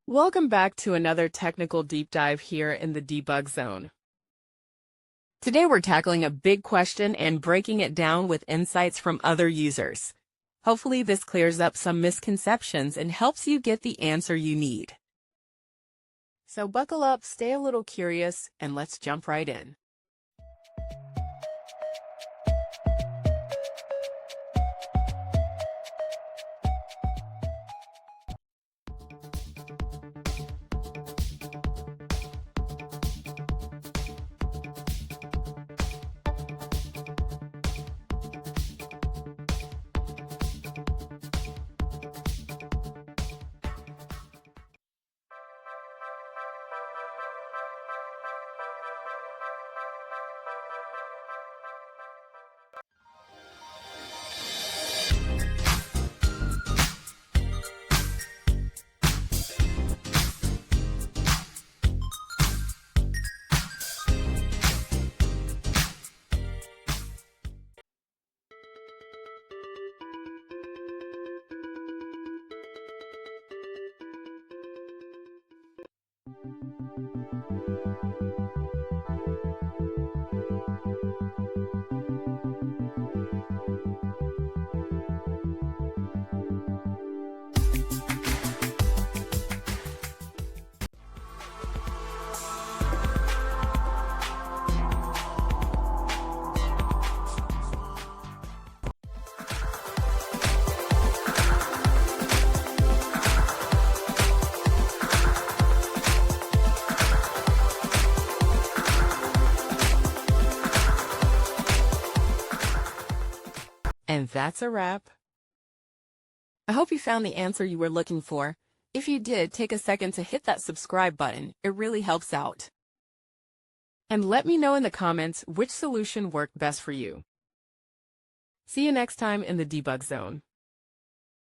Welcome back to another technical deep dive here in the Debug Zone. Today we're tackling a big question and breaking it down with insights from other users. Hopefully this clears up some misconceptions and helps you get the answer you need. So buckle up, stay a little curious, and let's jump right in. And that's a wrap. I hope you found the answer you were looking for. If you did, take a second to hit that subscribe button. It really helps out. And let me know in the comments which solution worked best for you. See you next time in the Debug Zone.